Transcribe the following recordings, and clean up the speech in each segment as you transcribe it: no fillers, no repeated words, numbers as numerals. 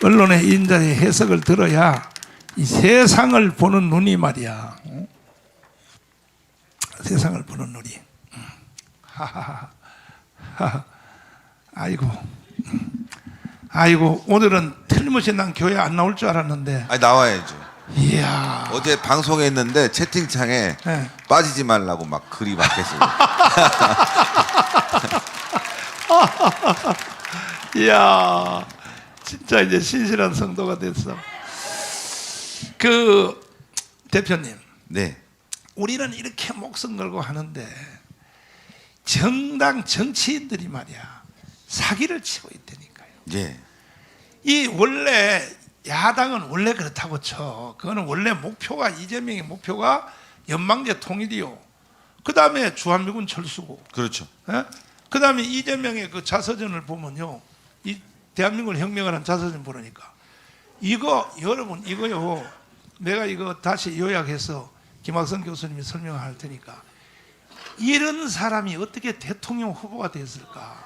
언론의 인자의 해석을 들어야 이 세상을 보는 눈이 말이야. 세상을 보는 눈이. 하하하. 아이고. 아이고, 오늘은 틀림없이 난 교회 안 나올 줄 알았는데. 아니, 나와야죠. 이야. 어제 방송했는데 채팅창에 네. 빠지지 말라고 막 글이 막혔어요. 이야. 진짜 이제 신실한 성도가 됐어. 그 대표님, 네. 우리는 이렇게 목숨 걸고 하는데 정당 정치인들이 말이야 사기를 치고 있다니까요. 예. 이 원래 야당은 원래 그렇다고 쳐. 그거는 원래 목표가 이재명의 목표가 연방제 통일이요. 그 다음에 주한미군 철수고. 그렇죠. 그 다음에 이재명의 그 자서전을 보면요, 이 대한민국을 혁명하는 자서전 보니까 이거 여러분 이거요. 내가 이거 다시 요약해서 김학선 교수님이 설명할 테니까 이런 사람이 어떻게 대통령 후보가 됐을까?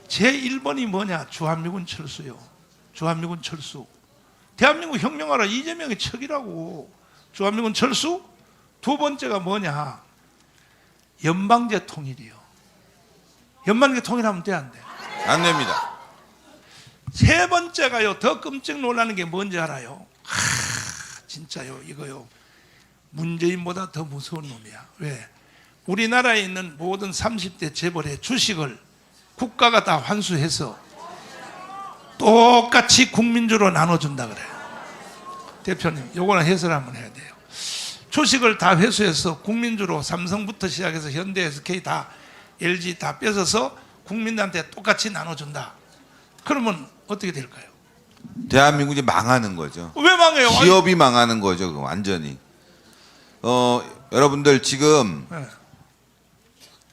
제 1번이 뭐냐? 주한미군 철수요. 주한미군 철수. 대한민국 혁명하라 이재명의 척이라고. 주한미군 철수. 두 번째가 뭐냐? 연방제 통일이요. 연방제 통일하면 돼, 안 돼? 안 됩니다. 세 번째가요, 더 끔찍 놀라는 게 뭔지 알아요? 진짜요, 이거요. 문재인보다 더 무서운 놈이야. 왜? 우리나라에 있는 모든 30대 재벌의 주식을 국가가 다 환수해서 똑같이 국민주로 나눠준다 그래요. 대표님, 요거는 해설 한번 해야 돼요. 주식을 다 회수해서 국민주로 삼성부터 시작해서 현대, SK 다 LG 다 뺏어서 국민들한테 똑같이 나눠준다. 그러면 어떻게 될까요? 대한민국이 망하는 거죠. 왜 망해요? 기업이 망하는 거죠. 그거 완전히. 여러분들 지금 네.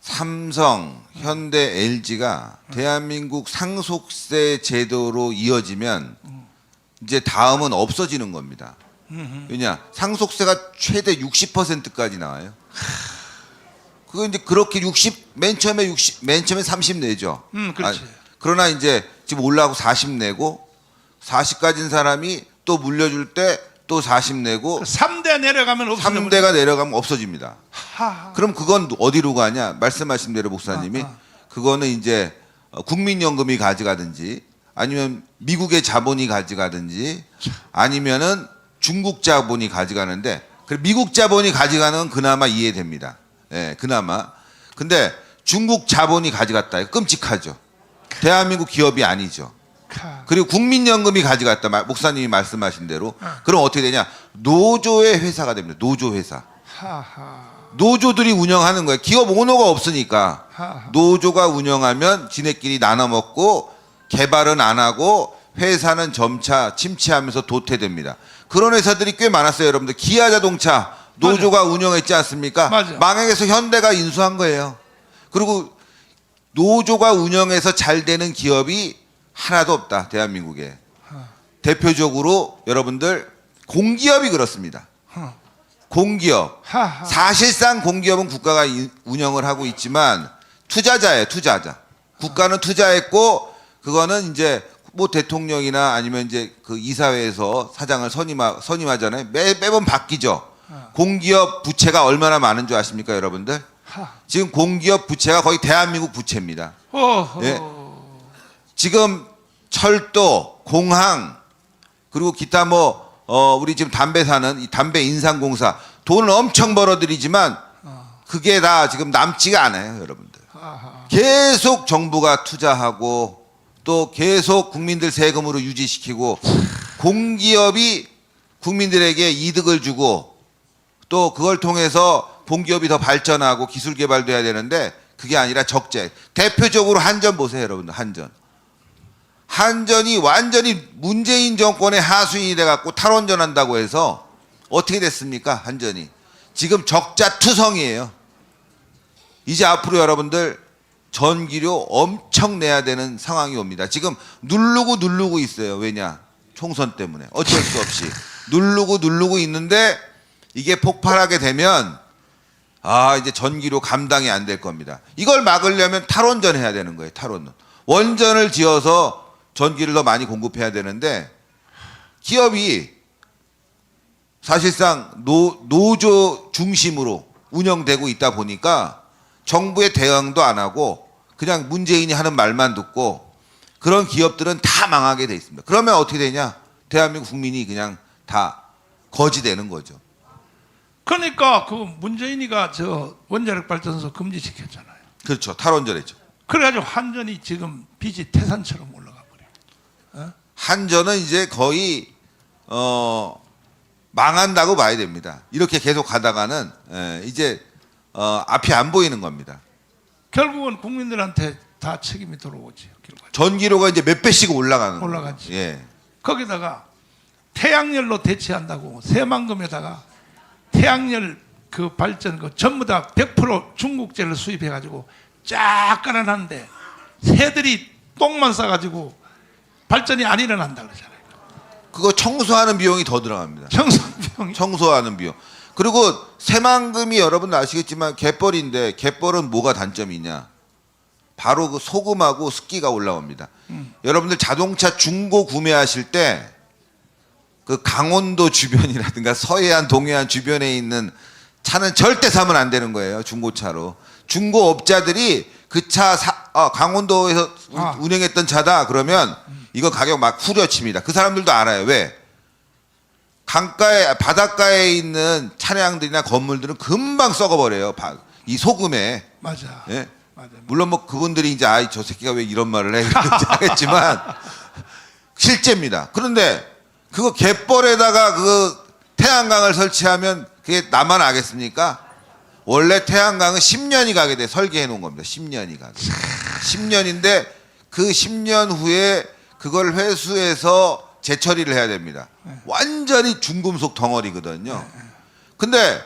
삼성, 현대, LG가 대한민국 상속세 제도로 이어지면 이제 다음은 없어지는 겁니다. 왜냐? 상속세가 최대 60%까지 나와요. 그거 이제 그렇게 맨 처음에 30 내죠. 그렇지. 그러나 이제 지금 올라가고 40 내고 40 가진 사람이 또 물려줄 때 또 40 내고 3대 내려가면 없어지는 3대가 내려가면 없어집니다. 하하. 그럼 그건 어디로 가냐? 말씀하신 대로 목사님이 그거는 이제 국민연금이 가져가든지 아니면 미국의 자본이 가져가든지 아니면은 중국 자본이 가져가는데 미국 자본이 가져가는 건 그나마 이해됩니다. 예, 그나마. 근데 중국 자본이 가져갔다. 끔찍하죠. 대한민국 기업이 아니죠. 그리고 국민연금이 가져갔다. 목사님이 말씀하신 대로. 그럼 어떻게 되냐? 노조의 회사가 됩니다. 노조 회사. 하하. 노조들이 운영하는 거예요. 기업 오너가 없으니까. 하하. 노조가 운영하면 지네끼리 나눠 먹고 개발은 안 하고 회사는 점차 침체하면서 도태됩니다. 그런 회사들이 꽤 많았어요, 여러분들. 기아자동차 노조가 맞아. 운영했지 않습니까? 맞아. 망해서 현대가 인수한 거예요. 그리고 노조가 운영해서 잘 되는 기업이 하나도 없다, 대한민국에. 대표적으로 여러분들 공기업이 그렇습니다. 공기업. 하하. 사실상 공기업은 국가가 운영을 하고 있지만 투자자예요, 투자자. 국가는 투자했고 그거는 이제 뭐 대통령이나 아니면 이제 그 이사회에서 사장을 선임하잖아요. 매번 바뀌죠. 공기업 부채가 얼마나 많은 줄 아십니까, 여러분들? 지금 공기업 부채가 거의 대한민국 부채입니다. 예. 지금 철도, 공항, 그리고 기타 우리 지금 담배 사는 이 담배 인상공사 돈을 엄청 벌어들이지만 그게 다 지금 남지가 않아요, 여러분들. 계속 정부가 투자하고 또 계속 국민들 세금으로 유지시키고 공기업이 국민들에게 이득을 주고 또 그걸 통해서 공기업이 더 발전하고 기술 개발도 해야 되는데 그게 아니라 적재. 대표적으로 한전 보세요, 여러분들. 한전이 완전히 문재인 정권의 하수인이 돼갖고 탈원전한다고 해서 어떻게 됐습니까? 한전이 지금 적자 투성이에요. 이제 앞으로 여러분들 전기료 엄청 내야 되는 상황이 옵니다. 지금 누르고 있어요. 왜냐? 총선 때문에 어쩔 수 없이 누르고 있는데 이게 폭발하게 되면 이제 전기료 감당이 안 될 겁니다. 이걸 막으려면 탈원전 해야 되는 거예요. 탈원전. 원전을 지어서 전기를 더 많이 공급해야 되는데 기업이 사실상 노조 중심으로 운영되고 있다 보니까 정부의 대응도 안 하고 그냥 문재인이 하는 말만 듣고 그런 기업들은 다 망하게 돼 있습니다. 그러면 어떻게 되냐? 대한민국 국민이 그냥 다 거지되는 거죠. 그러니까 그 문재인이가 저 원자력 발전소 금지시켰잖아요. 그렇죠. 탈원전했죠. 그래가지고 한전이 지금 빚이 태산처럼 올라가 버려요. 한전은 이제 거의 망한다고 봐야 됩니다. 이렇게 계속 가다가는 이제 앞이 안 보이는 겁니다. 결국은 국민들한테 다 책임이 돌아오지. 결국. 전기료가 이제 몇 배씩 올라가는 거예요. 올라가지. 예. 거기다가 태양열로 대체한다고 새만금에다가 태양열 그 발전 그 전부 다 100% 중국제를 수입해가지고 쫙 깔아놨는데 새들이 똥만 싸가지고 발전이 안 일어난다 그러잖아요. 그거 청소하는 비용이 더 들어갑니다. 청소비용이. 청소하는 비용. 그리고 새만금이 여러분 아시겠지만 갯벌인데 갯벌은 뭐가 단점이냐? 바로 그 소금하고 습기가 올라옵니다. 여러분들 자동차 중고 구매하실 때 그 강원도 주변이라든가 서해안, 동해안 주변에 있는 차는 절대 사면 안 되는 거예요. 중고차로. 중고업자들이 그 차 강원도에서 운행했던 차다 그러면 이거 가격 막 후려칩니다. 그 사람들도 알아요. 왜? 강가에 바닷가에 있는 차량들이나 건물들은 금방 썩어버려요. 이 소금에. 맞아. 예? 맞아. 물론 뭐 그분들이 이제 저 새끼가 왜 이런 말을 해 그런지 하겠지만 실제입니다. 그런데 그거 갯벌에다가 그 태양광을 설치하면 그게 나만 아겠습니까? 원래 태양광은 10년이 가게 돼. 설계해 놓은 겁니다. 10년이 가게. 10년인데 그 10년 후에 그걸 회수해서 재처리를 해야 됩니다. 완전히 중금속 덩어리거든요. 근데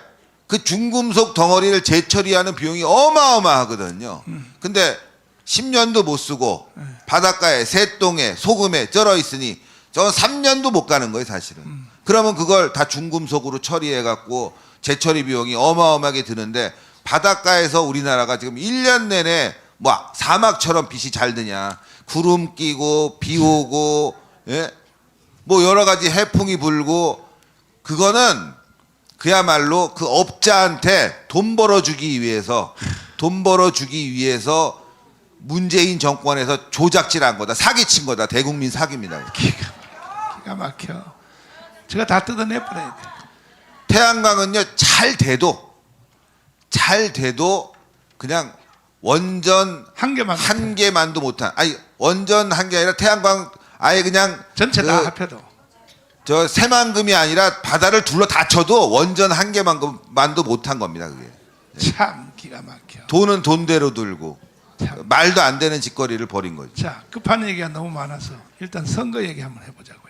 그 중금속 덩어리를 재처리하는 비용이 어마어마하거든요. 근데 10년도 못 쓰고 바닷가에 새똥에 소금에 쩔어 있으니 저는 3년도 못 가는 거예요, 사실은. 그러면 그걸 다 중금속으로 처리해 갖고 재처리 비용이 어마어마하게 드는데 바닷가에서 우리나라가 지금 1년 내내 뭐 사막처럼 빛이 잘 드냐. 구름 끼고 비 오고 예? 뭐 여러 가지 해풍이 불고 그거는 그야말로 그 업자한테 돈 벌어주기 위해서 문재인 정권에서 조작질한 거다. 사기친 거다. 대국민 사기입니다. 기가 막혀. 제가 다 뜯어내버려야 돼. 태양광은요 잘 돼도 그냥 원전 한 개만도 못한 원전 한 게 아니라 태양광 아예 그냥 전체 다 합해도 저 새만금이 아니라 바다를 둘러 닫혀도 원전 한 개만도 못한 겁니다. 그게 참 기가 막혀. 돈은 돈대로 들고 참. 말도 안 되는 짓거리를 벌인 거죠. 자, 급한 얘기가 너무 많아서 일단 선거 얘기 한번 해보자고요.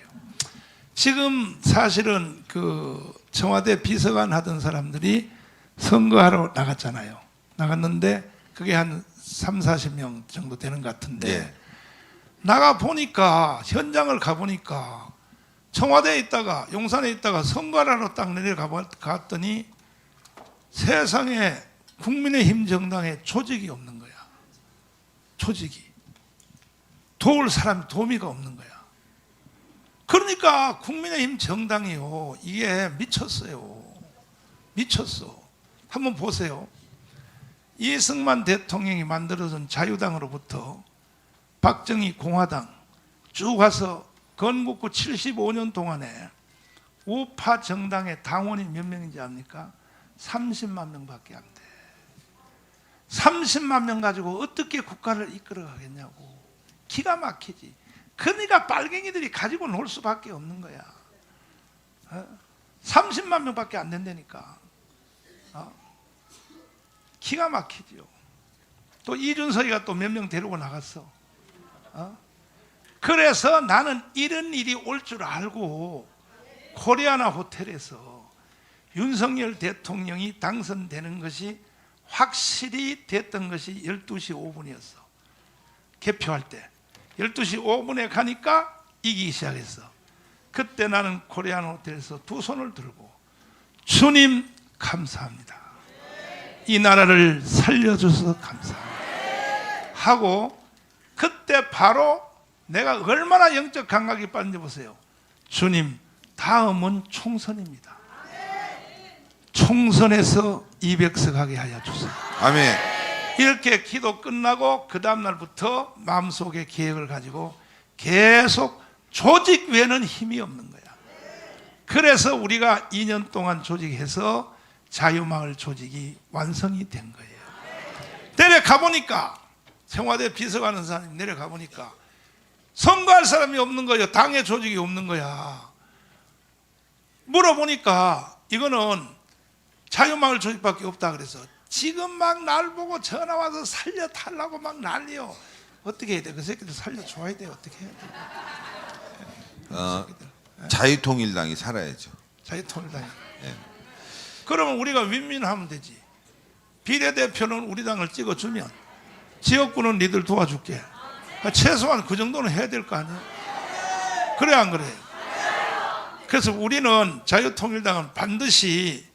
지금 사실은 그 청와대 비서관 하던 사람들이 선거하러 나갔잖아요. 나갔는데 그게 한 3, 40명 정도 되는 것 같은데 예. 나가 보니까 현장을 가 보니까 청와대에 있다가 용산에 있다가 선거하러 딱 내려가 갔더니 세상에 국민의힘 정당에 조직이 없는 거야. 조직이. 도울 사람 도미가 없는 거야. 그러니까 국민의힘 정당이요. 이게 미쳤어요. 미쳤어. 한번 보세요. 이승만 대통령이 만들어준 자유당으로부터 박정희 공화당 쭉 와서 건국후 75년 동안에 우파 정당의 당원이 몇 명인지 압니까? 30만 명밖에 안 돼. 30만 명 가지고 어떻게 국가를 이끌어 가겠냐고. 기가 막히지. 그러니까 빨갱이들이 가지고 놀 수밖에 없는 거야. 30만 명밖에 안 된다니까. 기가 막히지요. 또 이준석이가 또 몇 명 데리고 나갔어. 그래서 나는 이런 일이 올 줄 알고 코리아나 호텔에서 윤석열 대통령이 당선되는 것이 확실히 됐던 것이 12시 5분이었어. 개표할 때 12시 5분에 가니까 이기기 시작했어. 그때 나는 코리아나 호텔에서 두 손을 들고 주님 감사합니다. 이 나라를 살려줘서 감사합니다 하고 그때 바로 내가 얼마나 영적 감각이 빠른지 보세요. 주님, 다음은 총선입니다. 총선에서 200석 하게 하여 주세요. 아멘. 이렇게 기도 끝나고 그 다음 날부터 마음속에 계획을 가지고 계속 조직 외에는 힘이 없는 거야. 그래서 우리가 2년 동안 조직해서 자유마을 조직이 완성이 된 거예요. 내려가 보니까 청와대 비서관하는 사람이 내려가 보니까 선거할 사람이 없는 거예요. 당의 조직이 없는 거야. 물어보니까 이거는 자유마을 조직밖에 없다 그래서 지금 막 날 보고 전화 와서 살려달라고 막 난리요. 어떻게 해야 돼? 그 새끼들 살려줘야 돼. 어떻게 해야 돼? 자유통일당이 살아야죠. 자유통일당이. 그러면 우리가 윈윈하면 되지. 비례대표는 우리 당을 찍어주면 지역구는 니들 도와줄게. 최소한 그 정도는 해야 될 거 아니야? 그래 안 그래? 그래서 우리는 자유통일당은 반드시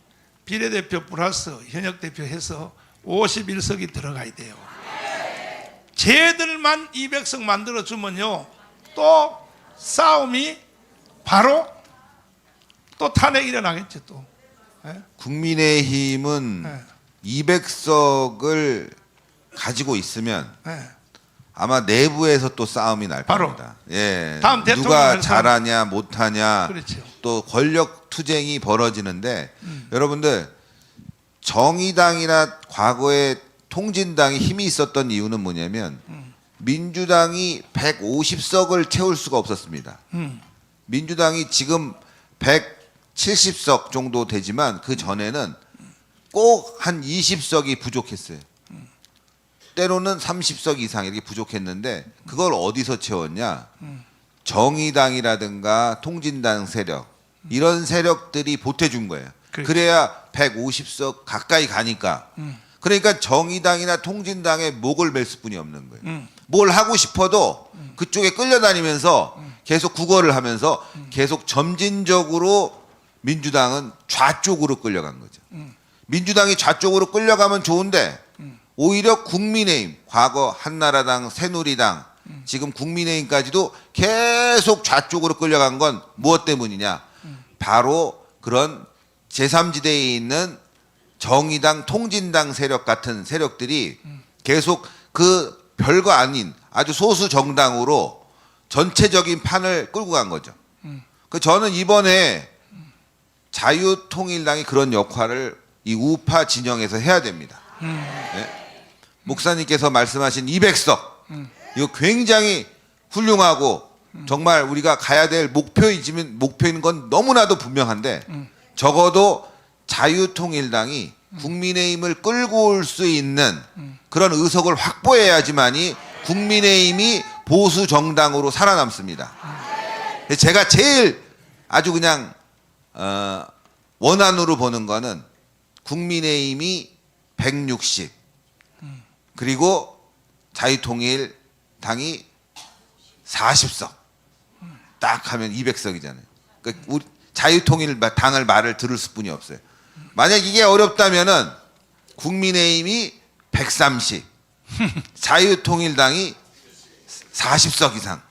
비례대표 플러스 현역대표 해서 51석이 들어가야 돼요. 쟤들만 200석 만들어주면요 또 싸움이 바로 또 탄핵 일어나겠죠 또. 국민의힘은 네. 200석을 가지고 있으면 네. 아마 내부에서 또 싸움이 날 바로. 겁니다. 예. 다음 대통령 누가 할 사람. 잘하냐 못하냐 그렇죠. 또 권력 투쟁이 벌어지는데 여러분들 정의당이나 과거에 통진당이 힘이 있었던 이유는 뭐냐면 민주당이 150석을 채울 수가 없었습니다. 민주당이 지금 170석 정도 되지만 그 전에는 꼭 한 20석이 부족했어요. 때로는 30석 이상 이렇게 부족했는데 그걸 어디서 채웠냐? 정의당이라든가 통진당 세력 이런 세력들이 보태준 거예요. 그래야 150석 가까이 가니까. 그러니까 정의당이나 통진당에 목을 맬 수뿐이 없는 거예요. 뭘 하고 싶어도 그쪽에 끌려다니면서 계속 구걸을 하면서 계속 점진적으로 민주당은 좌쪽으로 끌려간 거죠. 민주당이 좌쪽으로 끌려가면 좋은데 오히려 국민의힘, 과거 한나라당, 새누리당, 지금 국민의힘까지도 계속 좌쪽으로 끌려간 건 무엇 때문이냐? 바로 그런 제3지대에 있는 정의당, 통진당 세력 같은 세력들이 계속 그 별거 아닌 아주 소수 정당으로 전체적인 판을 끌고 간 거죠. 그 저는 이번에 자유통일당이 그런 역할을 이 우파 진영에서 해야 됩니다. 네? 목사님께서 말씀하신 200석 이거 굉장히 훌륭하고 정말 우리가 가야 될 목표인 건 너무나도 분명한데 적어도 자유통일당이 국민의힘을 끌고 올 수 있는 그런 의석을 확보해야지만이 국민의힘이 보수 정당으로 살아남습니다. 제가 제일 아주 그냥 원안으로 보는 거는 국민의힘이 160 그리고 자유통일당이 40석 딱 하면 200석이잖아요. 그러니까 우리 자유통일당을 말을 들을 수뿐이 없어요. 만약 이게 어렵다면은 국민의힘이 130, 자유통일당이 40석 이상.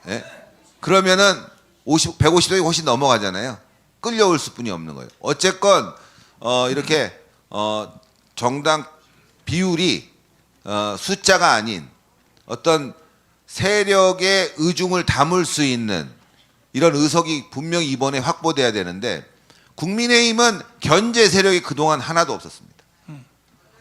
예? 그러면은 150석이 훨씬 넘어가잖아요. 끌려올 수뿐이 없는 거예요. 어쨌건 이렇게 정당 비율이 숫자가 아닌 어떤 세력의 의중을 담을 수 있는 이런 의석이 분명히 이번에 확보돼야 되는데 국민의힘은 견제 세력이 그동안 하나도 없었습니다.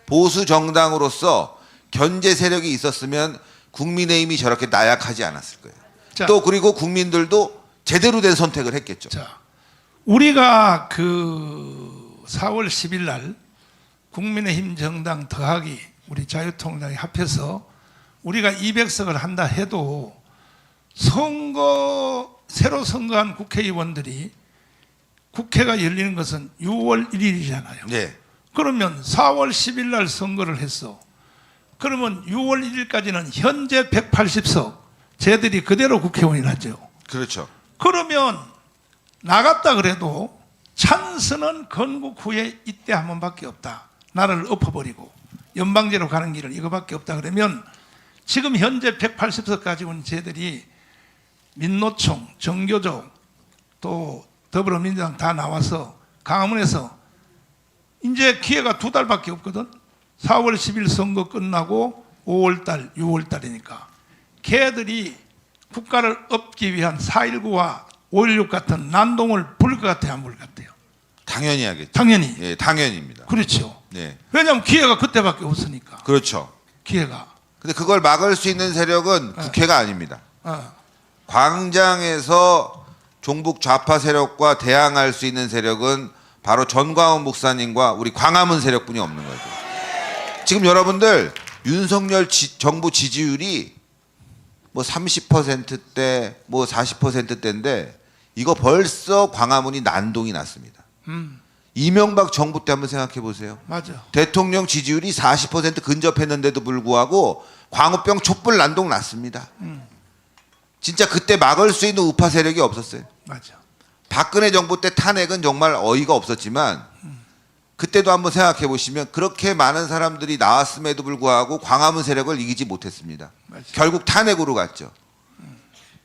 보수 정당으로서 견제 세력이 있었으면 국민의힘이 저렇게 나약하지 않았을 거예요. 자, 또 그리고 국민들도 제대로 된 선택을 했겠죠. 자, 우리가 그 4월 10일 날 국민의힘 정당 더하기 우리 자유통일당이 합해서 우리가 200석을 한다 해도 새로 선거한 국회의원들이 국회가 열리는 것은 6월 1일이잖아요. 네. 그러면 4월 10일 날 선거를 했어. 그러면 6월 1일까지는 현재 180석 쟤들이 그대로 국회의원이 나죠. 그렇죠. 그러면 나갔다 그래도 찬스는 건국 후에 이때 한 번밖에 없다. 나라를 엎어버리고 연방제로 가는 길은 이거밖에 없다 그러면 지금 현재 180석 가지고 있는 쟤들이 민노총, 정교조, 또 더불어민주당 다 나와서 광화문에서 이제 기회가 2달밖에 없거든. 4월 10일 선거 끝나고 5월달, 6월달이니까 걔들이 국가를 엎기 위한 4.19와 5.16 같은 난동을 부를 것 같아요, 안 부를 것 같아요? 당연히 하겠죠. 당연히. 예, 당연입니다. 그렇죠. 네, 왜냐하면 기회가 그때밖에 없으니까. 그렇죠. 기회가. 근데 그걸 막을 수 있는 세력은 국회가 아닙니다. 어. 광장에서 종북 좌파 세력과 대항할 수 있는 세력은 바로 전광훈 목사님과 우리 광화문 세력뿐이 없는 거죠. 지금 여러분들 윤석열 정부 지지율이 뭐 30%대, 뭐 40%대인데 이거 벌써 광화문이 난동이 났습니다. 이명박 정부 때 한번 생각해 보세요. 맞아. 대통령 지지율이 40% 근접했는데도 불구하고 광우병 촛불 난동 났습니다. 진짜 그때 막을 수 있는 우파 세력이 없었어요. 맞아. 박근혜 정부 때 탄핵은 정말 어이가 없었지만 그때도 한번 생각해 보시면 그렇게 많은 사람들이 나왔음에도 불구하고 광화문 세력을 이기지 못했습니다. 맞아. 결국 탄핵으로 갔죠.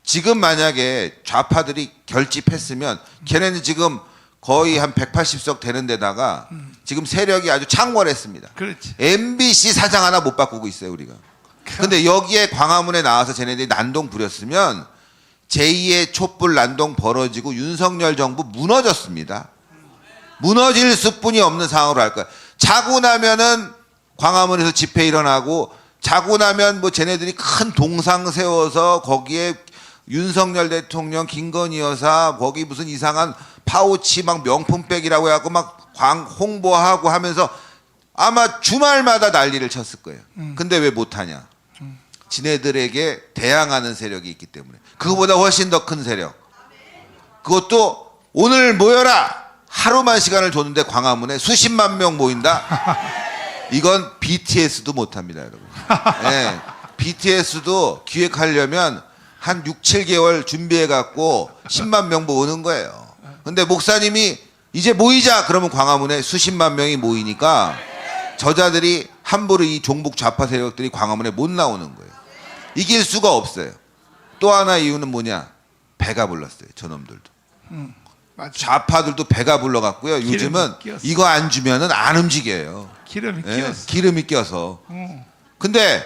지금 만약에 좌파들이 결집했으면 걔네는 지금 거의 한 180석 되는 데다가 지금 세력이 아주 창궐했습니다. 그렇지. MBC 사장 하나 못 바꾸고 있어요, 우리가. 근데 여기에 광화문에 나와서 쟤네들이 난동 부렸으면 제2의 촛불 난동 벌어지고 윤석열 정부 무너졌습니다. 무너질 수뿐이 없는 상황으로 할 거야. 자고 나면은 광화문에서 집회 일어나고 자고 나면 뭐 쟤네들이 큰 동상 세워서 거기에 윤석열 대통령, 김건희 여사 거기 무슨 이상한 파우치 막 명품백이라고 해갖고 막 홍보하고 하면서 아마 주말마다 난리를 쳤을 거예요. 근데 왜 못하냐? 지네들에게 대항하는 세력이 있기 때문에. 그거보다 훨씬 더 큰 세력. 그것도 오늘 모여라! 하루만 시간을 줬는데 광화문에 수십만 명 모인다? 이건 BTS도 못합니다, 여러분. 네, BTS도 기획하려면 한 6, 7개월 준비해갖고 10만 명 모으는 거예요. 근데 목사님이 이제 모이자! 그러면 광화문에 수십만 명이 모이니까 저자들이 함부로 이 종북 좌파 세력들이 광화문에 못 나오는 거예요. 이길 수가 없어요. 또 하나 이유는 뭐냐? 배가 불렀어요. 저놈들도. 맞아. 좌파들도 배가 불러갖고요. 요즘은 끼었어. 이거 안 주면은 안 움직여요. 기름이 예, 끼었어. 기름이 껴서. 근데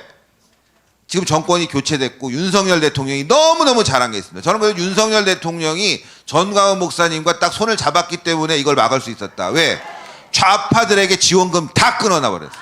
지금 정권이 교체됐고 윤석열 대통령이 너무너무 잘한 게 있습니다. 저는 그래서 윤석열 대통령이 전광훈 목사님과 딱 손을 잡았기 때문에 이걸 막을 수 있었다. 왜? 좌파들에게 지원금 다 끊어놔 버렸어요.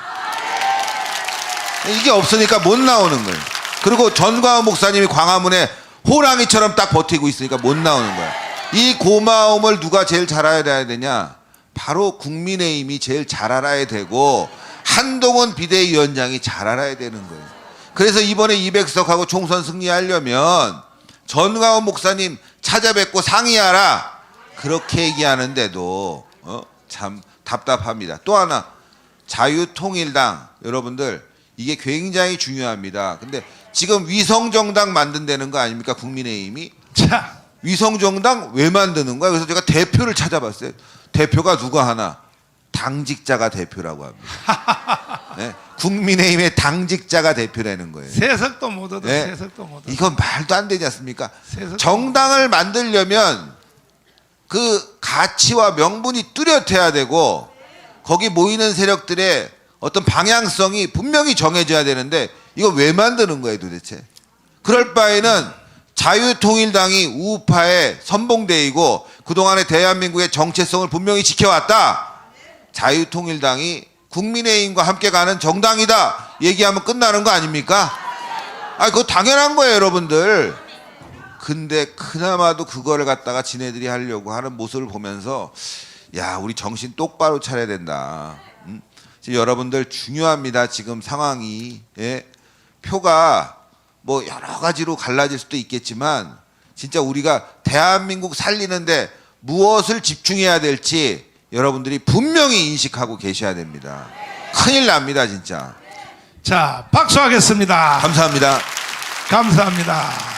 이게 없으니까 못 나오는 거예요. 그리고 전광훈 목사님이 광화문에 호랑이처럼 딱 버티고 있으니까 못 나오는 거야. 이 고마움을 누가 제일 잘 알아야 되냐? 바로 국민의힘이 제일 잘 알아야 되고 한동훈 비대위원장이 잘 알아야 되는 거예요. 그래서 이번에 200석하고 총선 승리하려면 전광훈 목사님 찾아뵙고 상의하라. 그렇게 얘기하는데도 참 답답합니다. 또 하나 자유통일당 여러분들 이게 굉장히 중요합니다. 근데 지금 위성정당 만든다는 거 아닙니까? 국민의힘이. 자, 위성정당 왜 만드는 거야? 그래서 제가 대표를 찾아봤어요. 대표가 누가 하나? 당직자가 대표라고 합니다. 네? 국민의힘의 당직자가 대표라는 거예요. 세석도 못 얻어. 네? 세석도 못 얻어. 이건 말도 안 되지 않습니까? 세석도 정당을 만들려면 그 가치와 명분이 뚜렷해야 되고 거기 모이는 세력들의 어떤 방향성이 분명히 정해져야 되는데 이거 왜 만드는 거예요 도대체? 그럴 바에는 자유통일당이 우파의 선봉대이고 그동안의 대한민국의 정체성을 분명히 지켜왔다. 자유통일당이 국민의힘과 함께 가는 정당이다 얘기하면 끝나는 거 아닙니까? 아, 그거 당연한 거예요 여러분들. 근데 그나마도 그거를 갖다가 지네들이 하려고 하는 모습을 보면서 야, 우리 정신 똑바로 차려야 된다. 지금 여러분들 중요합니다. 지금 상황이. 예? 표가 뭐 여러 가지로 갈라질 수도 있겠지만 진짜 우리가 대한민국 살리는데 무엇을 집중해야 될지 여러분들이 분명히 인식하고 계셔야 됩니다. 큰일 납니다 진짜. 자, 박수하겠습니다. 감사합니다. 감사합니다.